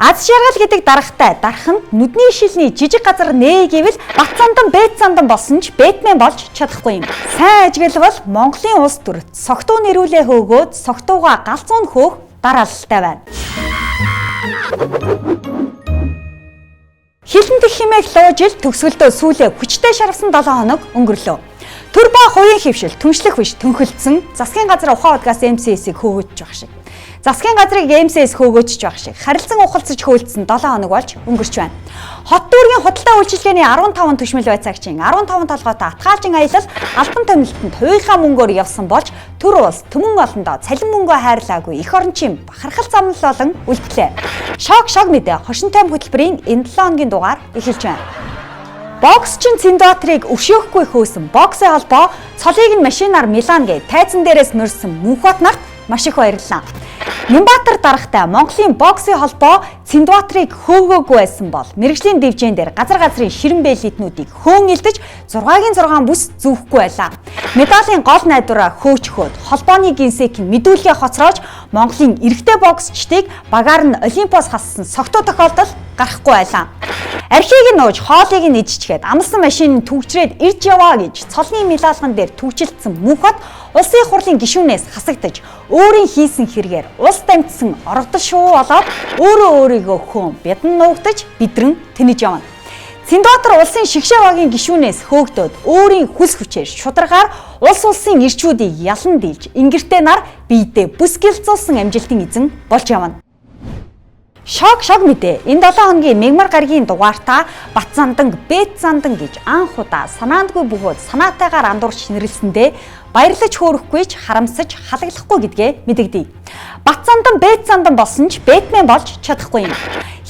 Аз жаргал гэдэг даргатай дарах нь нүдний шилний жижиг газар нээ гэвэл Бацандан Бэцандан болсон ч Бэтмен болж чадахгүй юм. Сайн ажиглавал Монголын улс төрөд согтуу нэрүүлээ хөөгөөд согтууга галзуун хөөх дараалалтай байна. Хилэнтэх хэмээх луу жил төгсгөлдөө сүүлээ хүчтэй шарвсан 7 хоног өнгөрлөө. Төр ба хувийн хөвшил түншлэх биш төнхөлдсөн засгийн газар ухаан удгаас МСС-ийг хөөгөөж байх шиг. Засгийн газрыг МСС хөөгөөж байх шиг харилцан ухалцаж хөөлдсөн 7 хоног болж өнгөрч байна. Хот дүүргийн худалдаа үйлчилгээний 15 түшмэл байцаагчийн 15 толгойтой атгаалжин аялал албан томилтонд хувийнхаа мөнгөөр явсан болж төр улс түмэн олондоо цалин мөнгөө хайрлаагүй эх орончийн бахархал замнал болон үлдлээ. Шок мэдээ хошинтой хөтөлбөрийн энэ 7 хоногийн дугаар эхэлж байна. Боксчин Циндбаатарыг өшөөхгүй хөөсөн боксын холбоо цолыг нь машинаар Милан гэ тайзан дээрээс нөрсөн Мөнхбат нарт маш их баярлалаа. Нямбатар даргатай Монголын боксын холбоо Циндбаатарыг хөөгөөгүй байсан бол мэргэжлийн дэвжэн дээр газар газрын ширэн бэлэтнүүдийг хөөн илдэж 6-гийн 6 бүс зүүхгүй байлаа. Медалийн гол найдвараа хөөчхөөд холбооны гинсекийн мэдүүлгээ хоцроож Монголын эрэгтэй боксчдыг багаар нь Олимпиос хассан согтуу тохиолдол гарахгүй байлаа. Архийг нь нууж хоолыг нь идчихээд амлсан машин нь түгжрээд ирж яваа гэж цолны мэлалган дээр түгжилтсэн Мөнхбат улсын хурлын гишүүнээс хасагдаж өөрийн хийсэн хэрэгээр улс дамжсан оргодол шуу болоод өөрийгөө хөөн бядан нуугдаж бидрэн тэнэж явна. Циндбаатар улсын шигшээ багийн гишүүнээс хөөгдөөд өөрийн хүс хүчээр шударгаар улсын ирчүүдийг ялан дийлж ингэртэй нар биедээ бүс гэлцүүлсэн амжилтын эзэн болж явна. Шок мэдээ. Энэ 7 хоногийн мегмар гарагийн дугаартаа Бацандан Бэцандан гэж анх удаа санаандгүй бөгөөд санаатайгаар андуурч нэрлсэндээ баярлаж хөөрөхгүй ч харамсаж халаглахгүй гэдгээ мэдэгдэе. Бацандан Бэцандан болсон ч Бэтмен болж чадахгүй юм.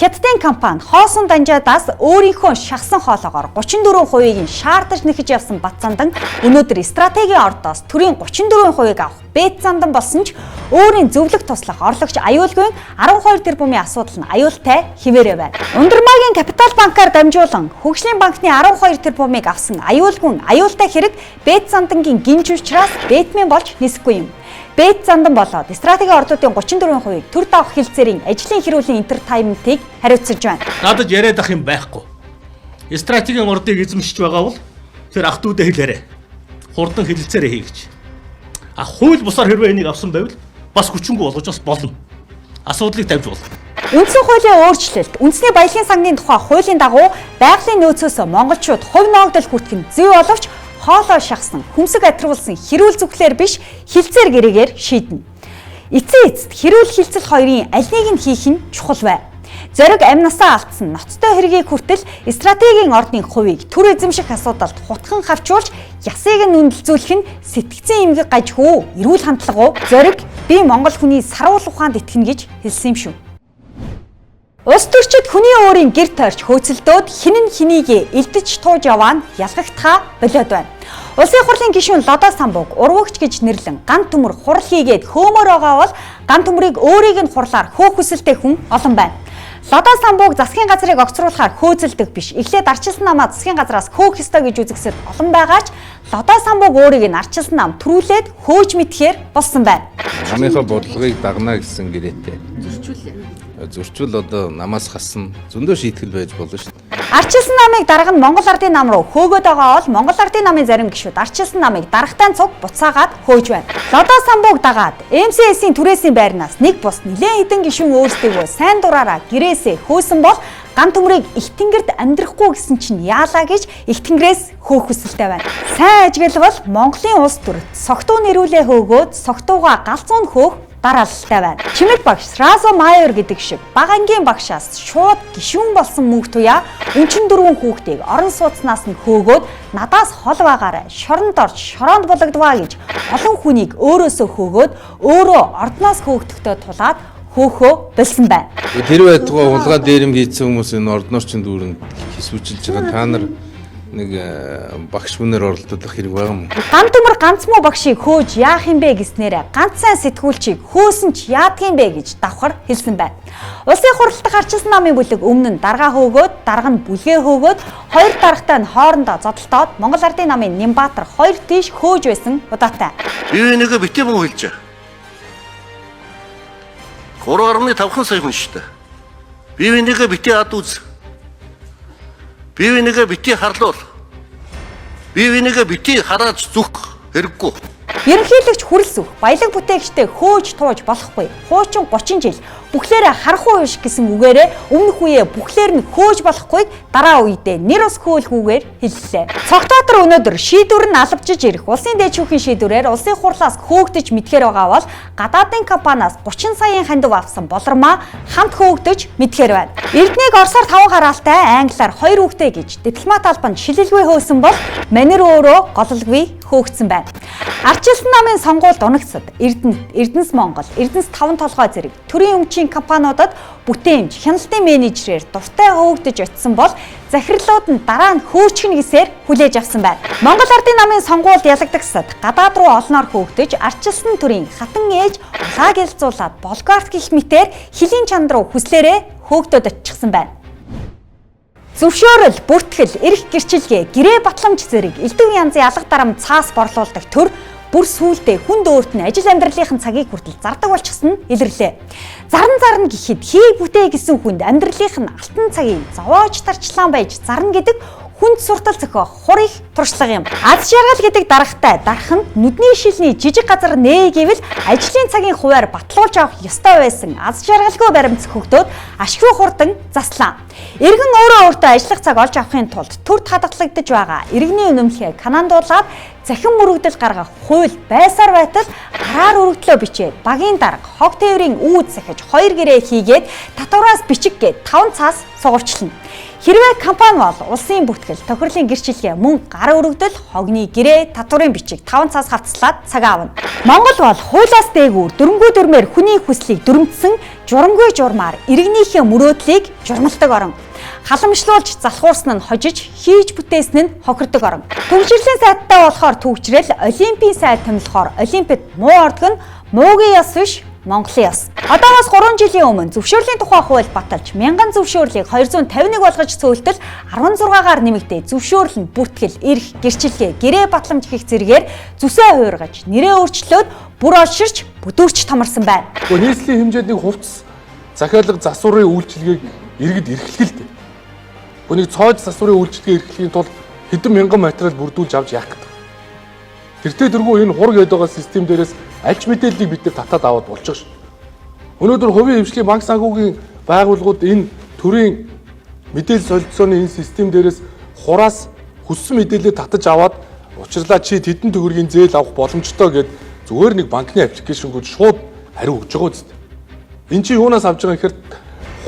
Хятадын компани хоосон данжаадаас өөрийнхөө шахсан хоолоогоор 34%-ийг нь шаардаж нэхэж явсан Бацандан өнөөдөр стратегийн ордоос төрийн 34%-ийг авах Бэцандан болсон ч өөрийн зөвлөх туслах орлогч аюулгүйн 12 тэрбумын асуудал нь аюултай хിവэрэ байна. Ундрмаагийн Капитал банкаар дамжуулан хөгжлийн банкны 12 тэрбумыг авсан аюулгүйн аюултай хэрэг Бэцандангийн гинж учраас Бэтмен болж нисэхгүй юм. Бэцандан болоод стратегийн ордуудын 34%-ийг төр давах хилцээрийн ажлын хэрүүлийн энтертайнментыг хариуцсаж байна. Надад яриад ах юм байхгүй. Стратегийн ордыг эзэмшиж байгаа бол тэр ах дүүдээ хэлээрэй. Хурдан хилцээрээ хий гэж. Хууль бусаар хэрвээ энийг авсан байвал бас хүчингүй болгож бас болно. Асуудлыг тавьж болно. Үндсэн хуулийн өөрчлөлт, үндэсний баялагын сангийн тухай хуулийн дагуу байгалийн нөөцөөс монголчууд хувь ноогдол хүртэх нь зөв боловч хоолой шахсан, хүмсэг атруулсан хэрүүл зүглээр биш хилцээр гэрээгээр шийднэ. Эцэст хэрүүл хилцэл хоёрын аль нэг нь хийх нь чухал бай. Зориг амнасаа алдсан ноцтой хэргийг хүртэл стратегийн ордны хувийг төр эзэмших асуудалд хутхан хавчуулж ясыг нь үнэлзүүлэх нь сэтгцэн эмгэг гажгүй эрүүл хандлага уу? Зориг би Монгол хүний саруул ухаанд итгэнэ гэж хэлсэн юм шүү. Улс төрчид хүний өөрийн гэр тойрч хөөцөлдөөд хинэн хэнийг элдэж тууж яваа нь ялгагтхаа болоод байна. Улсын хурлын гишүүн Лодо Самбууг урвагч гэж нэрлэн ган төмөр хурал хийгээд хөмөр байгаа бол ган төмрийг өөрийг нь хурлаар хөөх хүсэлтэй хүн олон байна. Лодо Самбууг засгийн газрыг огцруулахаар хөөцөлдөг биш. Эхлээд арчилсан намаа засгийн газраас хөөх ёстой гэж үзэгсэд олон байгаа ч Лодо Самбууг өөрийг нь арчилсан нам төрүүлээд хөөж мэдхээр болсон байна. Намынхаа бодлогыг дагнаа гэсэн гэрээтэй. Зөрчил одоо намаас хассан зөндөө шийтгэл байж болно шүү дээ. Арчилсан намыг дарга нь Монгол Ардын нам руу хөөгөөд байгаа бол Монгол Ардын намын зарим гишүүд арчилсан намыг даргатай цуг буцаагаад хөөж байна. Лодо Самбууг дагаад МСС-ийн түрээсийн байрнаас нэг бус нэлээд хэдэн гишүүн өөрсдөө сайн дураараа гэрээсээ хөөсөн бол ган төмрийг их тэнгэрд амьдрахгүй гэсэн чинь яалаа гэж их тэнгэрээс хөөх хүсэлтэй байна. Сайн ажиглавал Монголын улс төрөд согтуу нэрүүлээ хөөгөөд согтууга галзуун хөөх дараалалтай байна. Чимэг багш Разо Майор гэдэг шиг бага ангийн багшаас шууд гишүүн болсон мөнх туяа өнчин 4 хүүхдийг орон сууцнаас нь хөөгөөд надаас хол байгаарай шоронд орж шороонд булагдваа гэж олон хүнийг өөрөөсөө хөөгөөд өөрөө ордноос хөөгдөхтэй тулаад хөөхөө болсон байна. Тэр байтугай улгаа дээрэм хийсэн хүмүүс энэ орднорчин дүүрэн хэсвүүлж байгаа. Та нар нэг багш хүнээр оролдох хэрэг байгаа юм. Ган төмөр ганц муу багшийг хөөж яах юм бэ гэснээр ганц сайн сэтгүүлчийг хөөсөн ч яадгийн бэ гэж давхар хэлсэн байна. Улсын хурлалтад гарчилсан намын бүлэг өмнө нь дарга хөөгөөд, дарга нь бүлгээ хөөгөөд хоёр даргатай нь хоорондоо зодтолтоод Монгол Ардын намын Нямбатар хоёр тийш хөөж байсан удаатай. Би нэг битээ муу хэлж. 3.5 сая хүн шүү дээ. Бие бинийгээ битгий ад үз. Бие бинийгээ битгий харлуул. Бие бинийгээ битгий хараад зүх хэрэггүй. Ерөнхийлөгч хүрэлцэх, баялаг бүтээгчтэй хөөж тууж болохгүй. Хуучин 30 жил бүхлээрээ харахгүй биш гэсэн үгээрээ өмнөх үеэ бүхлээр нь хөөж болохгүйг дараа үедээ нэр ус хөөлгүүгээр хэллээ. Цогтоотор өнөөдөр шийдвэр нь алавжиж ирэх улсын дээд шүүхийн шийдвэрээр улсын хурлаас хөөгдөж мэдхээр байгаа бол гадаадын компаниас 30 саяын хандив авсан болормоо хамт хөөгдөж мэдхээр байна. Эрднийг Оросоор 5 гараалтай, англиар 2 үгтэй гэж дипломат албанд шилэлгүй хөөсөн бол манер өөрөө гололгүй хөөгдсөн байна. Арчилсан намын сонгуульд унагцад Эрдэнэс Монгол, Эрдэнэс 5 толгой зэрэг төрийн өмчийн компаниудад бүтээмж, хяналтын менежерээр дуртай хөөгдөж очисон бол захирлууд нь дараа нь хөөчихнө гэсээр хүлээж авсан байна. Монгол Ардын намын сонгуульд ялагдагсад гадаад руу олноор хөөгдөж арчилсан төрийн хатан ээж улааг ялцуулаад Болгарт гих мэтээр хилийн чанд руу хүслээрээ хөөгдөд очихсан байна. Зөвшөөрөл, бүртгэл, эрх гэрчилгээ, гэрээ батламж зэрэг элдв янзын алга дарамт цаас борлуулдаг төр бүр сүүлдээ хүнд өөрт нь ажил амьдралынхын цагийг хүртэл зардаг болчихсон нь илэрлээ. Зарна гэхэд хий бүтээ гэсэн хүнд амьдралынх нь алтан цагийг зовоож тарчлаан байж зарна гэдэг хүнд суртал зохио хурыг туршлага юм. Аз жаргал гэдэг даргатай дарах нь нүдний шилний жижиг газар нээ гэвэл ажлын цагийн хуваар батлуулж авах ёстой байсан аз жаргалгүй баримт зохиогдоод ашгүй хурдан заслаа. Иргэн өөртөө ажиллах цаг олж авахын тулд төрд хадгалагдаж байгаа иргэний үнэмлэхээ канандуулаад захин мөрөгдөл гаргах хууль байсаар байтал гараар өргөдлөө бичээд багийн дарга хог тээврийн үүд захиж 2 гэрээ хийгээд татвараас бичиг гээд 5 цаас сугавчлана. Хэрвээ компани бол улсын бүтгэл, тохирлын гэрчилгээ, мөнгө, гар өргөдөл, хогны гэрээ, татварын бичиг 5 цаас хавцлаад цаг аавна. Монгол бол хуулиас дээгүүр дөрөнгөө дөрмээр хүний хүслийг дүрмдсэн журамгүй журмаар иргэнийхээ мөрөөдлийг журмалдаг орон. Халамжлуулж залхуурсан нь хожиж, хийж бүтээсэн нь хохирдог орон. Төвчрлийн сайттай болохоор төвчрэл, олимпийн сайт томилохоор олимпиад муу ордог нь муугийн яс биш Монголын яс. Одоогоос 3 жилийн өмнө зөвшөөрлийн тухай хууль баталж 1000 зөвшөөрлийг 251 болгож цөөлтөл 16-гаар нэмэгдээ зөвшөөрөл нь бүртгэл, эрх, гэрчилгээ, гэрээ батламж гэх зэргээр зүсээ хуургаж, нэрээ өөрчлөөд бүр олширч, бүдүүрч томорсон байна. Нийслэлийн хэмжээний хувцас захиалга засварын үйлчилгээг иргэд эрхлэхэлтэй. Үнийг цоож засварын үйлчилгээ эрхлэхийн тулд хэдэн мянган материал бүрдүүлж авч яах гэдэг. Тэртээ дөрвөө энэ хур гээд байгаа систем дээрээс аль ч мэдээллийг бид нар татаад аваад болчих ш. Өнөөдөр хувийн хвшлийн банк санхүүгийн байгууллагууд энэ төрийн мэдээлэл солилцооны энэ систем дээрээс хураас хүссэн мэдээлэлээ татаж аваад учирлаа чи тэдэн төгрөгийн зээл авах боломжтой гэд зүгээр нэг банкны аппликейшнгүүд шууд хариу өгч байгаа үст. Энд чи юунаас авч байгаа гэхээр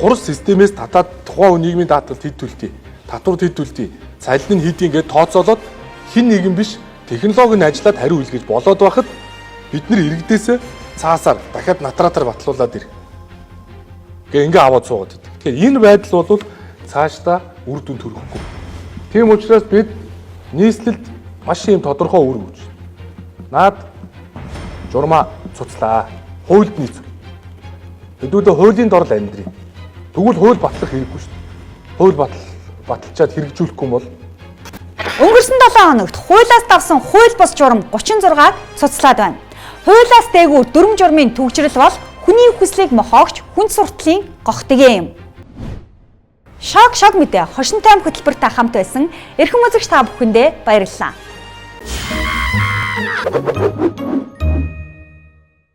хурц системээс татаад тухайн нийгмийн даатгалд хэд төлтий, татвар хэд төлтий, цалин нь хэд ингээд тооцоолоод хин нэгэн биш технологийн ажиллаад хариу үлгэж болоод байхад бид нар иргэдээсээ цаасаар дахиад натраатаар батлуулаад ирэх. Ингээ аваад суугаад байдаг. Тэгэхээр энэ байдал бол цаашдаа үр дүн төрөхгүй. Тийм учраас бид нийслэлд маш юм тодорхой үр өгч. Наад журмаа цуцлаа. Хуульд нийцв. Хэдүүлээ хуулийн дор л амьдрий. Тэгвэл хууль батлах хэрэггүй шүү дээ. Хууль баталчаад хэрэгжүүлэхгүй бол Өнгөрсөн 7 хоногт хуулиас давсан хууль бус журам 36-г цуцлаад байна. Хуулиас дээгүүр дүрм журмын төвчрэл бол хүний хүслийг мохоогч хүн суртлын гогтгий юм. Шок мэдээ хошин тайм хөтөлбөртэй хамт байсан эрхэм үзэгч та бүхэндээ баярлалаа.